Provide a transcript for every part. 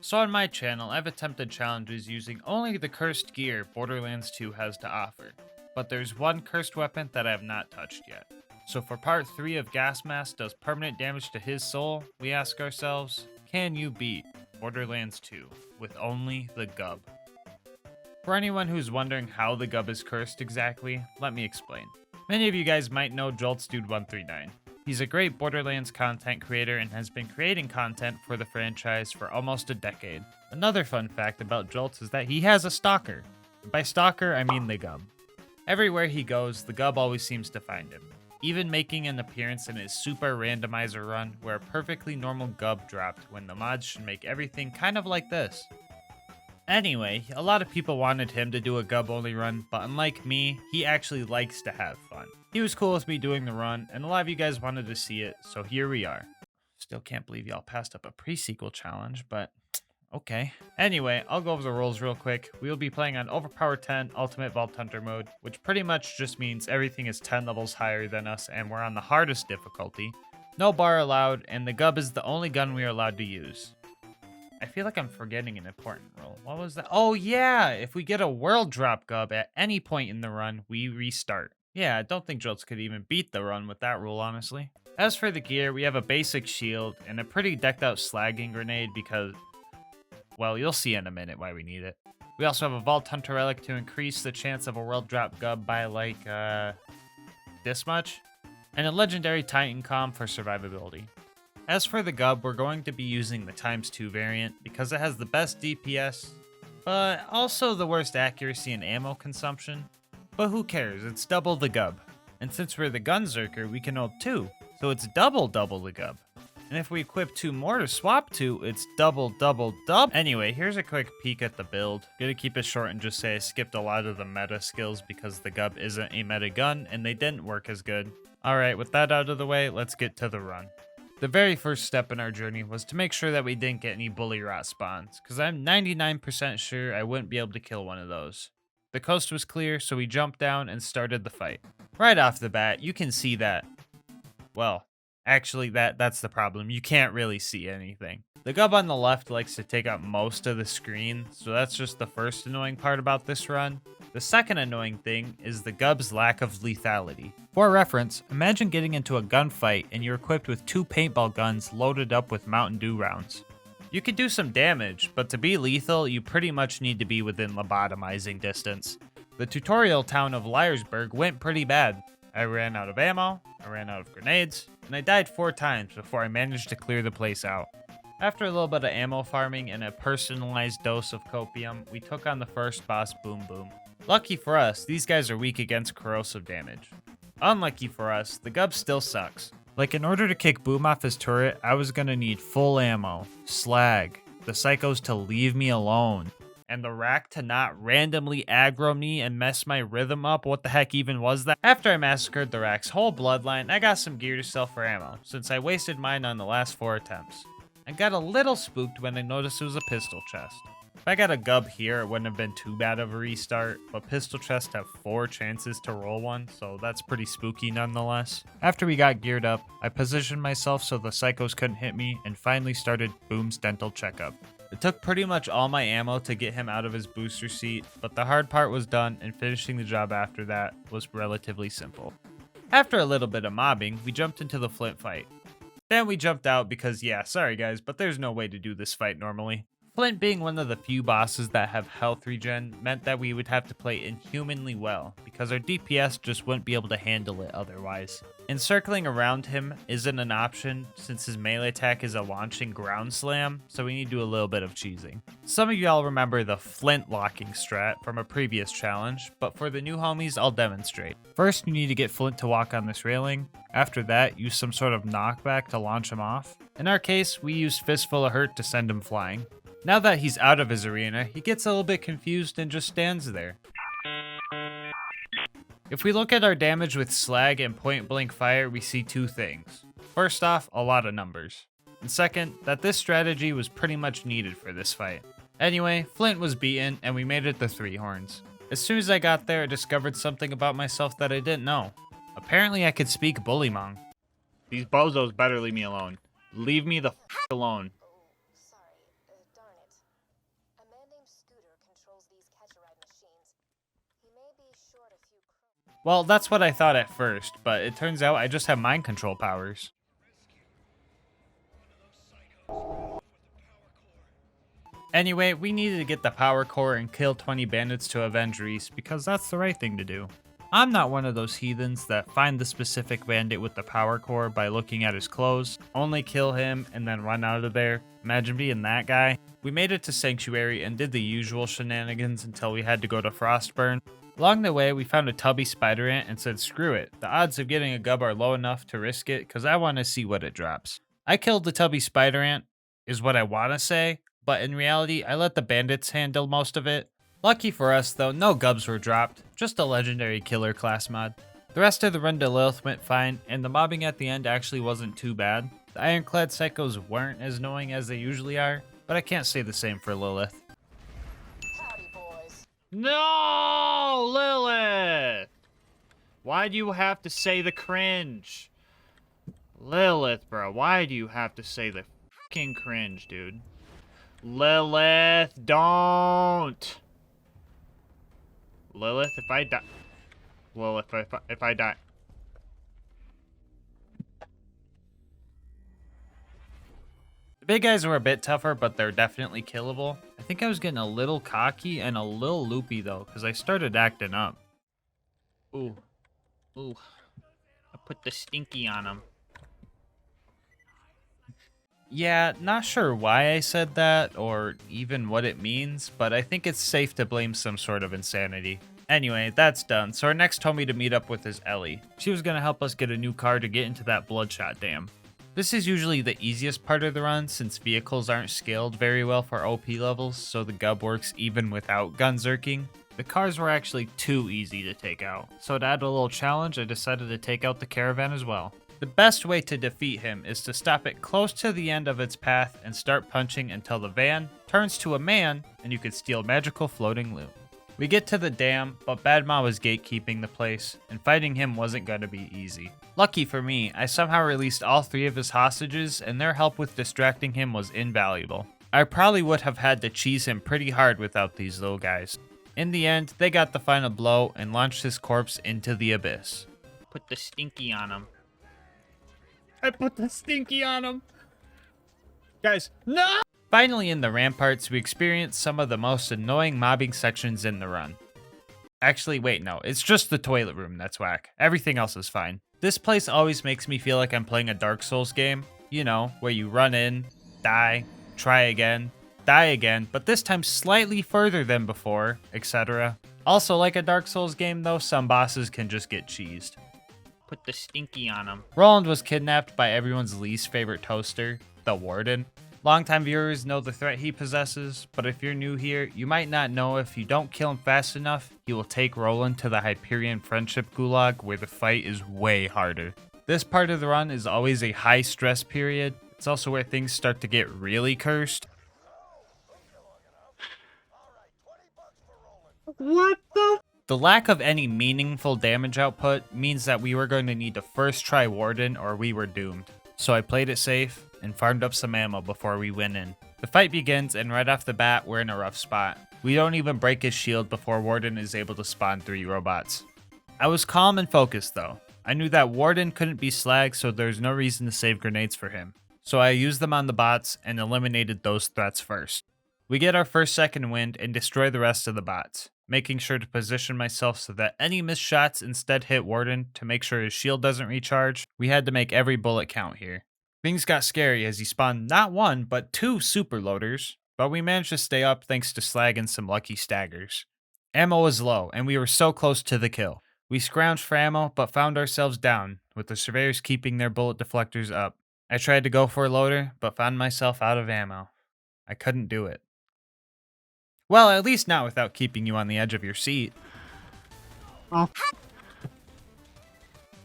So on my channel, I've attempted challenges using only the cursed gear Borderlands 2 has to offer, but there's one cursed weapon that I have not touched yet. So for part 3 of Gas Mask does permanent damage to his soul, we ask ourselves, can you beat Borderlands 2 with only the Gub? For anyone who's wondering how the Gub is cursed exactly, let me explain. Many of you guys might know JoltsDude139. He's a great Borderlands content creator and has been creating content for the franchise for almost a decade. Another fun fact about Jolts is that he has a stalker. By stalker, I mean the Gub. Everywhere he goes, the Gub always seems to find him, even making an appearance in his super randomizer run where a perfectly normal Gub dropped when the mods should make everything kind of like this. Anyway, a lot of people wanted him to do a Gub only run, but unlike me, he actually likes to have fun. He was cool with me doing the run, and a lot of you guys wanted to see it, so here we are. Still can't believe y'all passed up a pre-sequel challenge, but okay. Anyway, I'll go over the rules real quick. We'll be playing on Overpower 10 Ultimate Vault Hunter mode, which pretty much just means everything is 10 levels higher than us, and we're on the hardest difficulty. No bar allowed, and the Gub is the only gun we are allowed to use. I feel like I'm forgetting an important rule. What was that? Oh yeah, if we get a world drop Gub at any point in the run, we restart. Yeah, I don't think Jolts could even beat the run with that rule, honestly. As for the gear, we have a basic shield and a pretty decked out slagging grenade because, well, you'll see in a minute why we need it. We also have a Vault Hunter relic to increase the chance of a world drop Gub by like, this much. And a legendary Titan Comm for survivability. As for the Gub, we're going to be using the ×2 variant because it has the best DPS, but also the worst accuracy and ammo consumption. But who cares, it's double the Gub. And since we're the Gunzerker, we can hold 2, so it's double the Gub. And if we equip 2 more to swap to, it's double. Anyway, here's a quick peek at the build. Gonna keep it short and just say I skipped a lot of the meta skills because the Gub isn't a meta gun and they didn't work as good. Alright, with that out of the way, let's get to the run. The very first step in our journey was to make sure that we didn't get any bully rot spawns, because I'm 99% sure I wouldn't be able to kill one of those. The coast was clear, so we jumped down and started the fight. Right off the bat, you can see that. Well, actually that's the problem. You can't really see anything. The Gub on the left likes to take up most of the screen, so that's just the first annoying part about this run. The second annoying thing is the Gub's lack of lethality. For reference, imagine getting into a gunfight and you're equipped with 2 paintball guns loaded up with Mountain Dew rounds. You can do some damage, but to be lethal, you pretty much need to be within lobotomizing distance. The tutorial town of Liarsburg went pretty bad. I ran out of ammo, I ran out of grenades, and I died 4 times before I managed to clear the place out. After a little bit of ammo farming and a personalized dose of copium, we took on the first boss, Boom Boom. Lucky for us, these guys are weak against corrosive damage. Unlucky for us, the Gub still sucks. Like, in order to kick Boom off his turret, I was gonna need full ammo, slag, the psychos to leave me alone, and the rack to not randomly aggro me and mess my rhythm up. What the heck even was that? After I massacred the rack's whole bloodline, I got some gear to sell for ammo, since I wasted mine on the last 4 attempts. I got a little spooked when I noticed it was a pistol chest. If I got a Gub here, it wouldn't have been too bad of a restart, but pistol chests have 4 chances to roll one, so that's pretty spooky nonetheless. After we got geared up, I positioned myself so the psychos couldn't hit me, and finally started Boom's dental checkup. It took pretty much all my ammo to get him out of his booster seat, but the hard part was done, and finishing the job after that was relatively simple. After a little bit of mobbing, we jumped into the Flint fight. Then we jumped out because, yeah, sorry guys, but there's no way to do this fight normally. Flint being one of the few bosses that have health regen meant that we would have to play inhumanly well because our DPS just wouldn't be able to handle it otherwise. Encircling around him isn't an option since his melee attack is a launching ground slam, so we need to do a little bit of cheesing. Some of y'all remember the Flint locking strat from a previous challenge, but for the new homies, I'll demonstrate. First, you need to get Flint to walk on this railing. After that, use some sort of knockback to launch him off. In our case, we used Fistful of Hurt to send him flying. Now that he's out of his arena, he gets a little bit confused and just stands there. If we look at our damage with slag and point blank fire, we see 2 things. First off, a lot of numbers. And second, that this strategy was pretty much needed for this fight. Anyway, Flint was beaten and we made it to 3 horns. As soon as I got there, I discovered something about myself that I didn't know. Apparently I could speak Bullymong. These bozos better leave me alone. Leave me the f*** alone. Sorry, darn it. Well, that's what I thought at first, but it turns out I just have mind control powers. Anyway, we needed to get the power core and kill 20 bandits to avenge Reese, because that's the right thing to do. I'm not one of those heathens that find the specific bandit with the power core by looking at his clothes, only kill him, and then run out of there. Imagine being that guy. We made it to Sanctuary and did the usual shenanigans until we had to go to Frostburn. Along the way, we found a tubby spider ant and said screw it, the odds of getting a gub are low enough to risk it because I want to see what it drops. I killed the tubby spider ant, is what I want to say, but in reality, I let the bandits handle most of it. Lucky for us though, no gubs were dropped, just a legendary killer class mod. The rest of the run to Lilith went fine, and the mobbing at the end actually wasn't too bad. The ironclad psychos weren't as annoying as they usually are, but I can't say the same for Lilith. Howdy, boys. No, Lilith! Why do you have to say the cringe? Lilith, bro, why do you have to say the fucking cringe, dude? Lilith, don't! Lilith, if I die... Well, if I die... The big guys were a bit tougher, but they're definitely killable. I think I was getting a little cocky and a little loopy, though, because I started acting up. Ooh. Ooh. I put the stinky on him. Yeah, not sure why I said that, or even what it means, but I think it's safe to blame some sort of insanity. Anyway, that's done, so our next homie to meet up with is Ellie. She was gonna help us get a new car to get into that Bloodshot Dam. This is usually the easiest part of the run, since vehicles aren't scaled very well for OP levels, so the gub works even without gun zerking. The cars were actually too easy to take out, so to add a little challenge, I decided to take out the caravan as well. The best way to defeat him is to stop it close to the end of its path and start punching until the van turns to a man and you can steal magical floating loot. We get to the dam, but Bad Ma was gatekeeping the place, and fighting him wasn't going to be easy. Lucky for me, I somehow released all 3 of his hostages, and their help with distracting him was invaluable. I probably would have had to cheese him pretty hard without these little guys. In the end, they got the final blow and launched his corpse into the abyss. Put the stinky on him. I put the stinky on him. Guys, no! Finally in the ramparts, we experienced some of the most annoying mobbing sections in the run. Actually, wait, no, it's just the toilet room that's whack. Everything else is fine. This place always makes me feel like I'm playing a Dark Souls game. You know, where you run in, die, try again, die again, but this time slightly further than before, etc. Also, like a Dark Souls game though, some bosses can just get cheesed. Put the stinky on him. Roland was kidnapped by everyone's least favorite toaster, the Warden. Longtime viewers know the threat he possesses, but if you're new here, you might not know if you don't kill him fast enough, he will take Roland to the Hyperion Friendship Gulag where the fight is way harder. This part of the run is always a high stress period. It's also where things start to get really cursed. What the? The lack of any meaningful damage output means that we were going to need to first try Warden or we were doomed. So I played it safe and farmed up some ammo before we went in. The fight begins and right off the bat we're in a rough spot. We don't even break his shield before Warden is able to spawn 3 robots. I was calm and focused though. I knew that Warden couldn't be slag, so there's no reason to save grenades for him. So I used them on the bots and eliminated those threats first. We get our first second wind and destroy the rest of the bots, making sure to position myself so that any missed shots instead hit Warden to make sure his shield doesn't recharge. We had to make every bullet count here. Things got scary as he spawned not 1, but 2 super loaders, but we managed to stay up thanks to slag and some lucky staggers. Ammo was low, and we were so close to the kill. We scrounged for ammo, but found ourselves down, with the surveyors keeping their bullet deflectors up. I tried to go for a loader, but found myself out of ammo. I couldn't do it. Well, at least not without keeping you on the edge of your seat. Oh.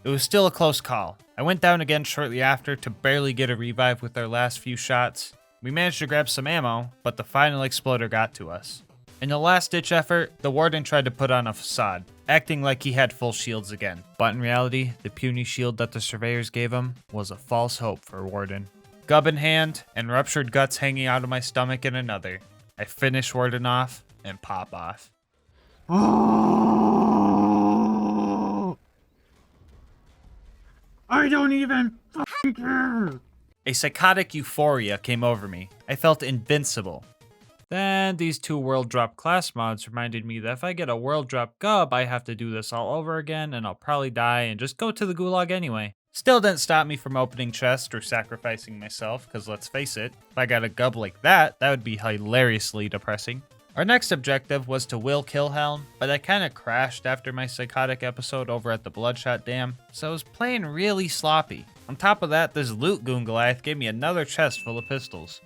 It was still a close call. I went down again shortly after to barely get a revive with our last few shots. We managed to grab some ammo, but the final exploder got to us. In the last-ditch effort, the Warden tried to put on a facade, acting like he had full shields again. But in reality, the puny shield that the surveyors gave him was a false hope for Warden. Gub in hand, and ruptured guts hanging out of my stomach in another. I finish warding off and pop off. I don't even fucking care. A psychotic euphoria came over me. I felt invincible. Then these 2 world drop class mods reminded me that if I get a world drop gub, I have to do this all over again and I'll probably die and just go to the gulag anyway. Still didn't stop me from opening chests or sacrificing myself, because let's face it, if I got a gub like that, that would be hilariously depressing. Our next objective was to will Killhelm, but I kinda crashed after my psychotic episode over at the Bloodshot Dam, so I was playing really sloppy. On top of that, this loot goon Goliath gave me another chest full of pistols.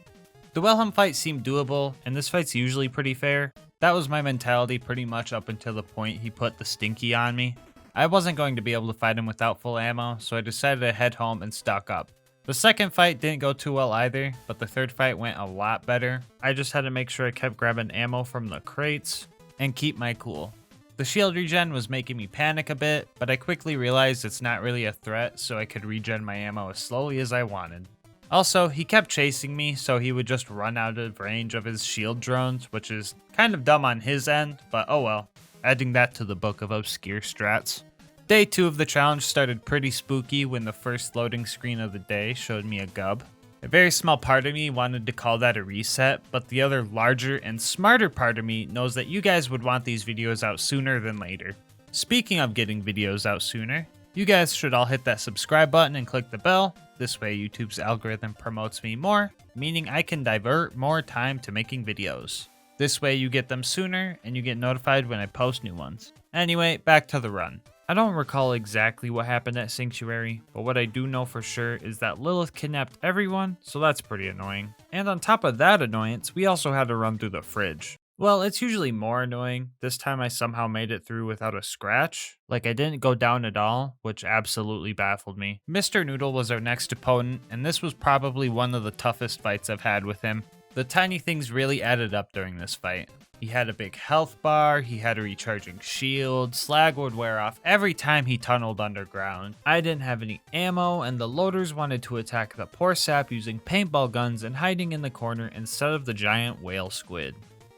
The Wilhelm fight seemed doable, and this fight's usually pretty fair. That was my mentality pretty much up until the point he put the stinky on me. I wasn't going to be able to fight him without full ammo, so I decided to head home and stock up. The second fight didn't go too well either, but the third fight went a lot better. I just had to make sure I kept grabbing ammo from the crates and keep my cool. The shield regen was making me panic a bit, but I quickly realized it's not really a threat, so I could regen my ammo as slowly as I wanted. Also, he kept chasing me, so he would just run out of range of his shield drones, which is kind of dumb on his end, but oh well. Adding that to the book of obscure strats. Day 2 of the challenge started pretty spooky when the first loading screen of the day showed me a gub. A very small part of me wanted to call that a reset, but the other larger and smarter part of me knows that you guys would want these videos out sooner than later. Speaking of getting videos out sooner, you guys should all hit that subscribe button and click the bell. This way YouTube's algorithm promotes me more, meaning I can divert more time to making videos. This way you get them sooner and you get notified when I post new ones. Anyway, back to the run. I don't recall exactly what happened at Sanctuary, but what I do know for sure is that Lilith kidnapped everyone, so that's pretty annoying. And on top of that annoyance, we also had to run through the fridge. Well, it's usually more annoying. This time I somehow made it through without a scratch. Like I didn't go down at all, which absolutely baffled me. Mr. Noodle was our next opponent, and this was probably one of the toughest fights I've had with him. The tiny things really added up during this fight. He had a big health bar, he had a recharging shield, slag would wear off every time he tunneled underground. I didn't have any ammo, and the loaders wanted to attack the poor sap using paintball guns and hiding in the corner instead of the giant whale squid.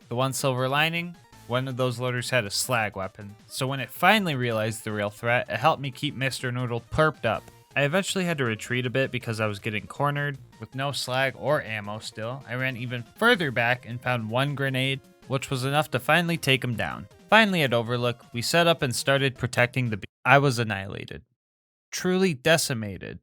The one silver lining, one of those loaders had a slag weapon, so when it finally realized the real threat, it helped me keep Mr. Noodle perped up. I eventually had to retreat a bit because I was getting cornered. With no slag or ammo still, I ran even further back and found one grenade, which was enough to finally take him down. Finally at Overlook, we set up and started protecting the I was annihilated. Truly decimated.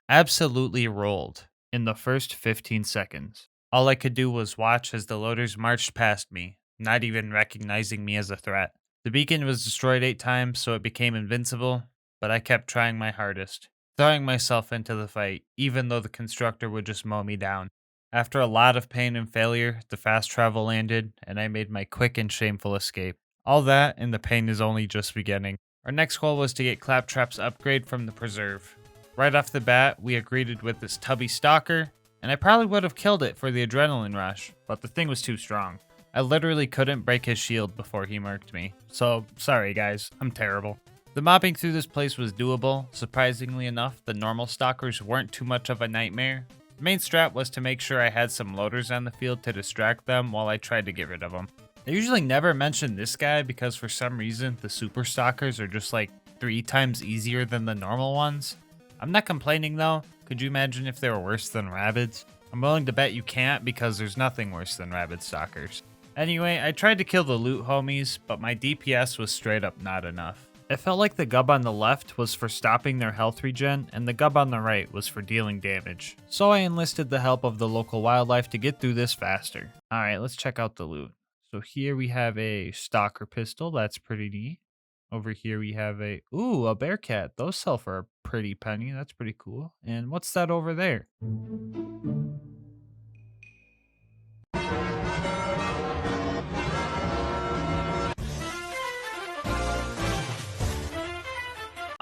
Absolutely rolled in the first 15 seconds. All I could do was watch as the loaders marched past me, not even recognizing me as a threat. The beacon was destroyed 8 times, so it became invincible, but I kept trying my hardest, throwing myself into the fight, even though the constructor would just mow me down. After a lot of pain and failure, the fast travel landed, and I made my quick and shameful escape. All that, and the pain is only just beginning. Our next goal was to get Claptrap's upgrade from the preserve. Right off the bat, we agreed with this tubby stalker, and I probably would have killed it for the adrenaline rush, but the thing was too strong. I literally couldn't break his shield before he murked me, so sorry guys, I'm terrible. The mobbing through this place was doable. Surprisingly enough, the normal stalkers weren't too much of a nightmare. The main strat was to make sure I had some loaders on the field to distract them while I tried to get rid of them. I usually never mention this guy because for some reason the super stalkers are just like 3 times easier than the normal ones. I'm not complaining though. Could you imagine if they were worse than Rabbids? I'm willing to bet you can't because there's nothing worse than Rabbid stalkers. Anyway, I tried to kill the loot homies, but my DPS was straight up not enough. It felt like the gub on the left was for stopping their health regen, and the gub on the right was for dealing damage. So I enlisted the help of the local wildlife to get through this faster. Alright, let's check out the loot. So here we have a stalker pistol, that's pretty neat. Over here we have a bearcat. Those sell for a pretty penny, that's pretty cool. And what's that over there?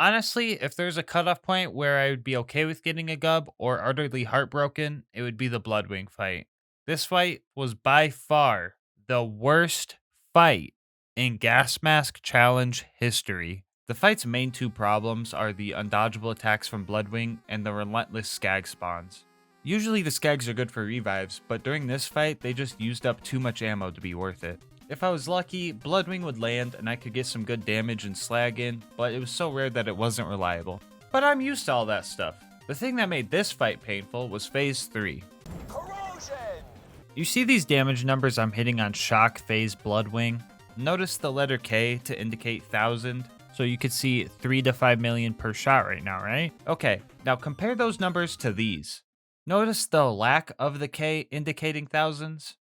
Honestly, if there's a cutoff point where I would be okay with getting a gub or utterly heartbroken, it would be the Bloodwing fight. This fight was by far the worst fight in Gas Mask Challenge history. The fight's main 2 problems are the undodgeable attacks from Bloodwing and the relentless skag spawns. Usually the skags are good for revives, but during this fight, they just used up too much ammo to be worth it. If I was lucky, Bloodwing would land and I could get some good damage and slag in, but it was so rare that it wasn't reliable. But I'm used to all that stuff. The thing that made this fight painful was phase 3. Corrosion! You see these damage numbers I'm hitting on Shock Phase Bloodwing? Notice the letter K to indicate 1000, so you could see 3 to 5 million per shot right now, right? Okay, now compare those numbers to these. Notice the lack of the K indicating thousands?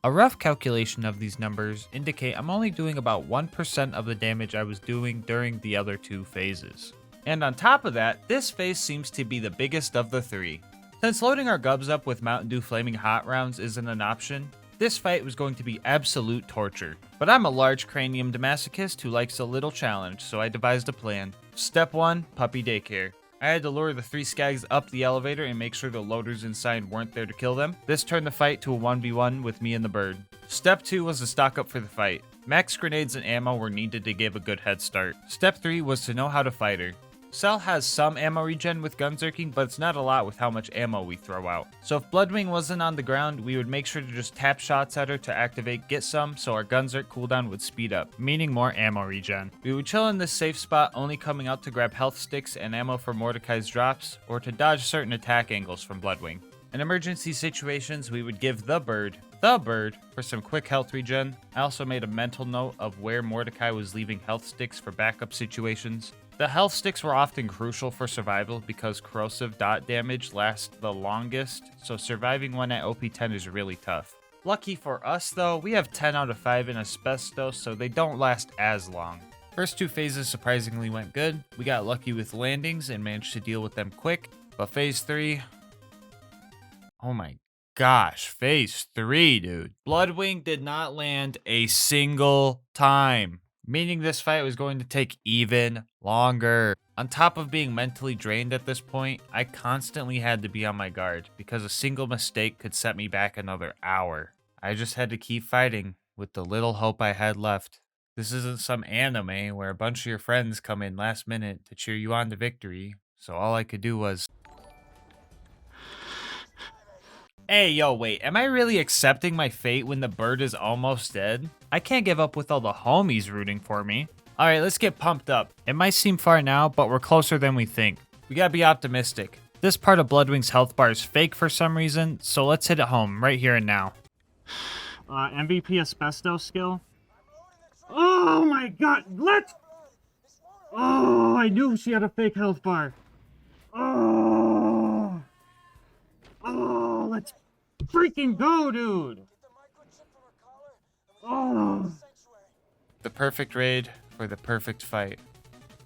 A rough calculation of these numbers indicate I'm only doing about 1% of the damage I was doing during the other 2 phases. And on top of that, this phase seems to be the biggest of the 3. Since loading our gubs up with Mountain Dew Flaming Hot rounds isn't an option, this fight was going to be absolute torture. But I'm a large craniumed masochist who likes a little challenge, so I devised a plan. Step 1, puppy daycare. I had to lure the 3 skags up the elevator and make sure the loaders inside weren't there to kill them. This turned the fight to a 1v1 with me and the bird. Step 2 was to stock up for the fight. Max grenades and ammo were needed to give a good head start. Step 3 was to know how to fight her. Cell has some ammo regen with gunzerking, but it's not a lot with how much ammo we throw out. So if Bloodwing wasn't on the ground, we would make sure to just tap shots at her to activate get some, so our gunzerk cooldown would speed up, meaning more ammo regen. We would chill in this safe spot, only coming out to grab health sticks and ammo for Mordecai's drops, or to dodge certain attack angles from Bloodwing. In emergency situations, we would give the bird, for some quick health regen. I also made a mental note of where Mordecai was leaving health sticks for backup situations. The health sticks were often crucial for survival because corrosive dot damage lasts the longest, so surviving one at OP 10 is really tough. Lucky for us though, we have 10 out of 5 in asbestos, so they don't last as long. First 2 phases surprisingly went good. We got lucky with landings and managed to deal with them quick, but phase 3... oh my gosh, phase 3, dude. Bloodwing did not land a single time, meaning this fight was going to take even longer. On top of being mentally drained at this point, I constantly had to be on my guard because a single mistake could set me back another hour. I just had to keep fighting with the little hope I had left. This isn't some anime where a bunch of your friends come in last minute to cheer you on to victory, so all I could do was... Hey, yo, wait, am I really accepting my fate when the bird is almost dead? I can't give up with all the homies rooting for me. Alright, let's get pumped up. It might seem far now, but we're closer than we think. We gotta be optimistic. This part of Bloodwing's health bar is fake for some reason, so let's hit it home, right here and now. MVP asbestos skill. Oh my god, let's... oh, I knew she had a fake health bar. Oh, let's freaking go, dude. Oh. The perfect raid for the perfect fight.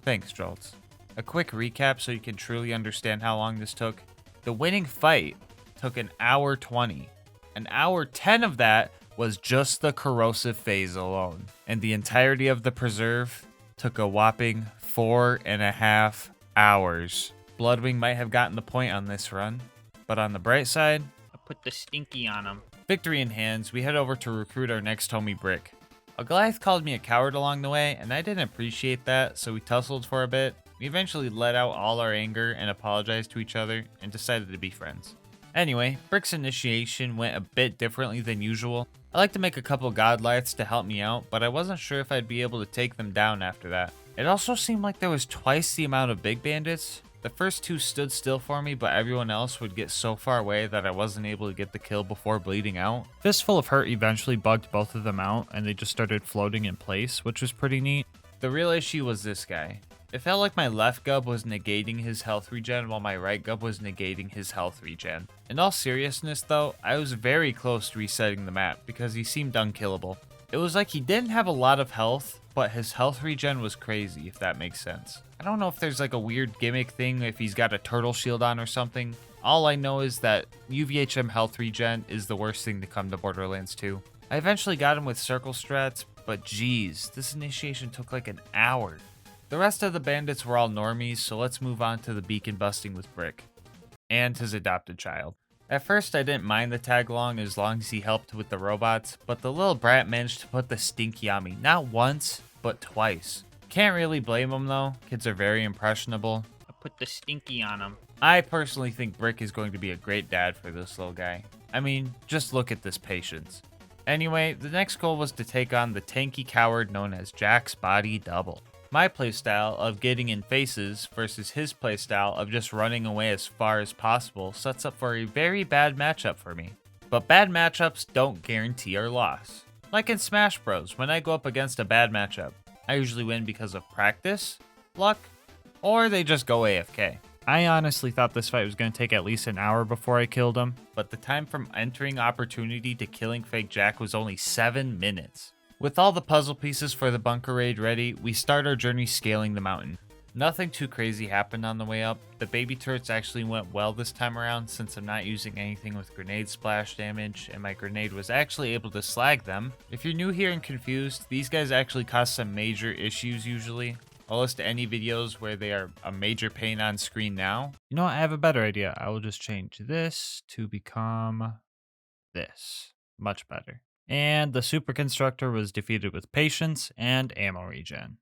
Thanks, Jolts. A quick recap so you can truly understand how long this took. The winning fight took an hour 20. An hour 10 of that was just the corrosive phase alone. And the entirety of the preserve took a whopping 4.5 hours. Bloodwing might have gotten the point on this run, but on the bright side, I put the stinky on him. Victory in hands, we head over to recruit our next homie Brick. A Goliath called me a coward along the way, and I didn't appreciate that, so we tussled for a bit. We eventually let out all our anger and apologized to each other, and decided to be friends. Anyway, Brick's initiation went a bit differently than usual. I like to make a couple godlights to help me out, but I wasn't sure if I'd be able to take them down after that. It also seemed like there was twice the amount of big bandits. The first 2 stood still for me, but everyone else would get so far away that I wasn't able to get the kill before bleeding out. Fistful of Hurt eventually bugged both of them out, and they just started floating in place, which was pretty neat. The real issue was this guy. It felt like my left gub was negating his health regen while my right gub was negating his health regen. In all seriousness though, I was very close to resetting the map because he seemed unkillable. It was like he didn't have a lot of health, but his health regen was crazy, if that makes sense. I don't know if there's like a weird gimmick thing if he's got a turtle shield on or something. All I know is that UVHM health regen is the worst thing to come to Borderlands 2. I eventually got him with circle strats, but geez, this initiation took like an hour. The rest of the bandits were all normies, so let's move on to the beacon busting with Brick. And his adopted child. At first I didn't mind the tag along as long as he helped with the robots, but the little brat managed to put the stinky on me, not once, but twice. Can't really blame him though, kids are very impressionable. put the stinky on him. I personally think Brick is going to be a great dad for this little guy. I mean, just look at this patience. Anyway, the next goal was to take on the tanky coward known as Jack's Body Double. My playstyle of getting in faces versus his playstyle of just running away as far as possible sets up for a very bad matchup for me. But bad matchups don't guarantee our loss. Like in Smash Bros, when I go up against a bad matchup, I usually win because of practice, luck, or they just go AFK. I honestly thought this fight was going to take at least an hour before I killed him, but the time from entering opportunity to killing Fake Jack was only 7 minutes. With all the puzzle pieces for the bunker raid ready, we start our journey scaling the mountain. Nothing too crazy happened on the way up. The baby turrets actually went well this time around since I'm not using anything with grenade splash damage, and my grenade was actually able to slag them. If you're new here and confused, these guys actually cause some major issues usually. I'll list any videos where they are a major pain on screen now. You know what, I have a better idea. I will just change this to become this. Much better. And the Super Constructor was defeated with patience and ammo regen.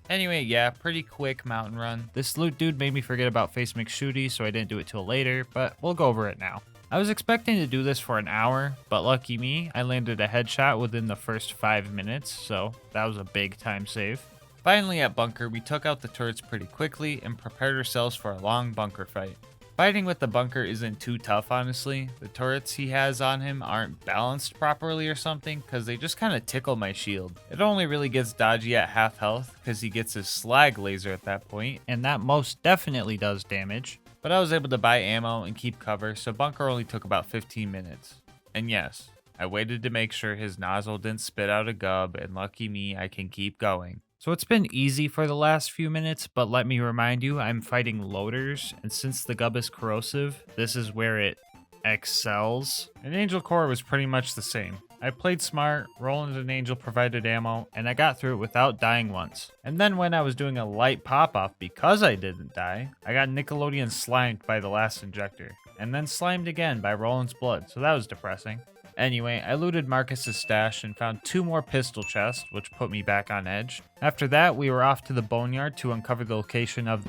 Anyway, yeah, pretty quick mountain run. This loot dude made me forget about Face McShooty, so I didn't do it till later, but we'll go over it now. I was expecting to do this for an hour, but lucky me, I landed a headshot within the first 5 minutes, so that was a big time save. Finally at bunker, we took out the turrets pretty quickly and prepared ourselves for a long bunker fight. Fighting with the bunker isn't too tough, honestly. The turrets he has on him aren't balanced properly or something, because they just kind of tickle my shield. It only really gets dodgy at half health, because he gets his slag laser at that point, and that most definitely does damage. But I was able to buy ammo and keep cover, so bunker only took about 15 minutes. And yes, I waited to make sure his nozzle didn't spit out a gub, and lucky me, I can keep going. So it's been easy for the last few minutes, but let me remind you, I'm fighting loaders, and since the gub is corrosive, this is where it excels. And Angel Core was pretty much the same. I played smart, Roland and Angel provided ammo, and I got through it without dying once. And then when I was doing a light pop-off because I didn't die, I got Nickelodeon slimed by the last injector, and then slimed again by Roland's blood, so that was depressing. Anyway, I looted Marcus's stash and found 2 more pistol chests, which put me back on edge. After that, we were off to the boneyard to uncover the location of...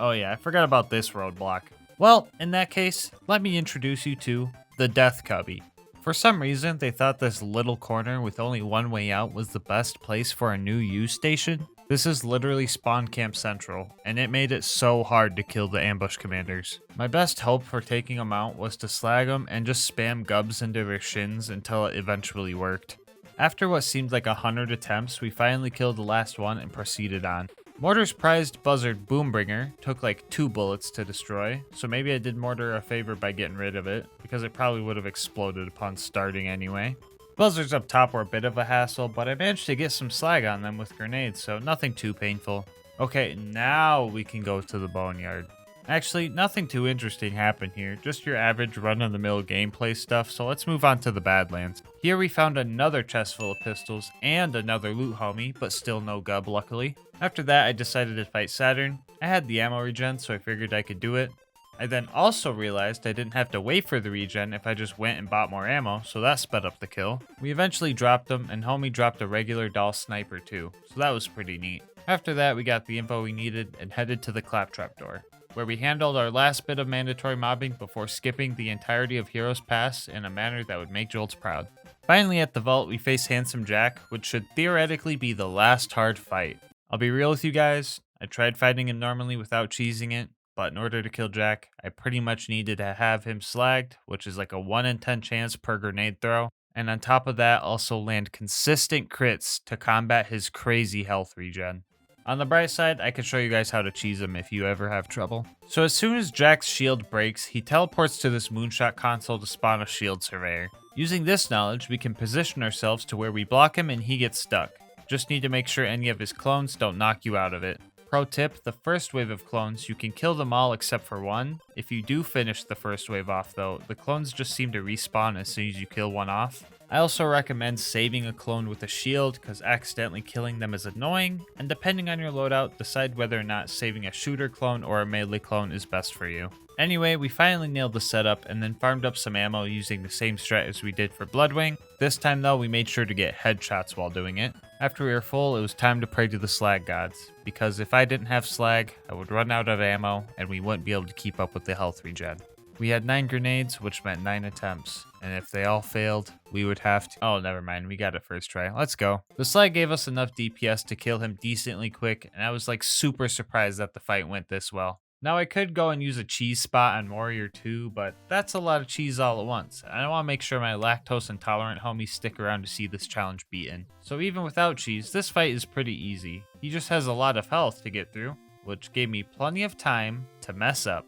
Oh yeah, I forgot about this roadblock. Well, in that case, let me introduce you to the Death Cubby. For some reason, they thought this little corner with only one way out was the best place for a new use station. This is literally Spawn Camp Central, and it made it so hard to kill the ambush commanders. My best hope for taking them out was to slag them and just spam gubs into their shins until it eventually worked. After what seemed like 100 attempts, we finally killed the last one and proceeded on. Mortar's prized buzzard Boombringer took like 2 bullets to destroy, so maybe I did Mortar a favor by getting rid of it, because it probably would have exploded upon starting anyway. Buzzards up top were a bit of a hassle, but I managed to get some slag on them with grenades, so nothing too painful. Okay, now we can go to the boneyard. Actually, nothing too interesting happened here, just your average run-of-the-mill gameplay stuff, so let's move on to the Badlands. Here we found another chest full of pistols and another loot homie, but still no gub luckily. After that, I decided to fight Saturn. I had the ammo regen, so I figured I could do it. I then also realized I didn't have to wait for the regen if I just went and bought more ammo, so that sped up the kill. We eventually dropped them, and homie dropped a regular doll sniper too, so that was pretty neat. After that, we got the info we needed and headed to the Claptrap door, where we handled our last bit of mandatory mobbing before skipping the entirety of Heroes Pass in a manner that would make Jolts proud. Finally at the vault, we face Handsome Jack, which should theoretically be the last hard fight. I'll be real with you guys, I tried fighting him normally without cheesing it, but in order to kill Jack, I pretty much needed to have him slagged, which is like a 1 in 10 chance per grenade throw, and on top of that, also land consistent crits to combat his crazy health regen. On the bright side, I can show you guys how to cheese him if you ever have trouble. So as soon as Jack's shield breaks, he teleports to this moonshot console to spawn a shield surveyor. Using this knowledge, we can position ourselves to where we block him and he gets stuck. Just need to make sure any of his clones don't knock you out of it. Pro tip, the first wave of clones, you can kill them all except for one. If you do finish the first wave off though, the clones just seem to respawn as soon as you kill one off. I also recommend saving a clone with a shield because accidentally killing them is annoying, and depending on your loadout, decide whether or not saving a shooter clone or a melee clone is best for you. Anyway, we finally nailed the setup and then farmed up some ammo using the same strat as we did for Bloodwing. This time though, we made sure to get headshots while doing it. After we were full, it was time to pray to the slag gods, because if I didn't have slag, I would run out of ammo and we wouldn't be able to keep up with the health regen. We had 9 grenades, which meant 9 attempts, and if they all failed, we would have to— oh, never mind, we got it first try. Let's go. The slag gave us enough DPS to kill him decently quick, and I was like super surprised that the fight went this well. Now I could go and use a cheese spot on Warrior 2, but that's a lot of cheese all at once, and I want to make sure my lactose intolerant homies stick around to see this challenge beaten. So even without cheese, this fight is pretty easy. He just has a lot of health to get through, which gave me plenty of time to mess up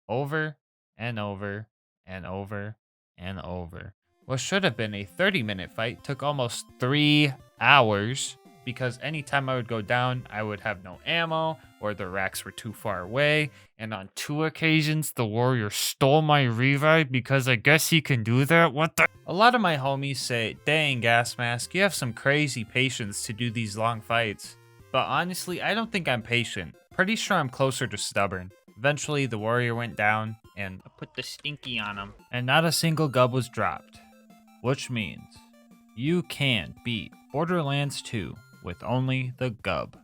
over and over and over and over. What should have been a 30-minute fight took almost 3 hours, because anytime I would go down, I would have no ammo, or the racks were too far away, and on 2 occasions, the warrior stole my revive because I guess he can do that? What the— a lot of my homies say, dang, Gas Mask, you have some crazy patience to do these long fights. But honestly, I don't think I'm patient. Pretty sure I'm closer to stubborn. Eventually, the warrior went down, and I put the stinky on him, and not a single gub was dropped. Which means you can beat Borderlands 2 with only the gub.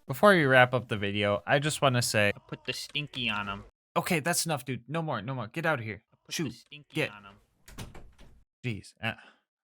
Before we wrap up the video, I just want to say, I put the stinky on him. Okay, that's enough, dude. No more, no more. Get out of here. Shoot. Get on him. Jeez.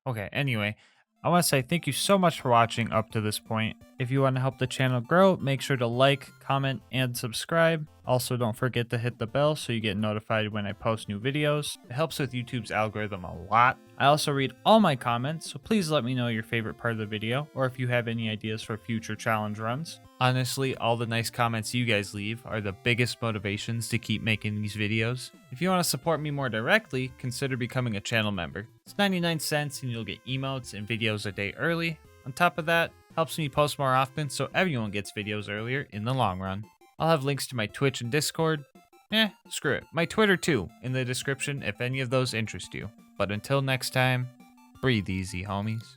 Okay, anyway, I want to say thank you so much for watching up to this point. If you want to help the channel grow, make sure to like, comment, and subscribe. Also, don't forget to hit the bell so you get notified when I post new videos. It helps with YouTube's algorithm a lot. I also read all my comments, so please let me know your favorite part of the video, or if you have any ideas for future challenge runs. Honestly, all the nice comments you guys leave are the biggest motivations to keep making these videos. If you want to support me more directly, consider becoming a channel member. It's 99 cents and you'll get emotes and videos a day early. On top of that, helps me post more often so everyone gets videos earlier in the long run. I'll have links to my Twitch and Discord. Screw it. My Twitter too, in the description if any of those interest you. But until next time, breathe easy, homies.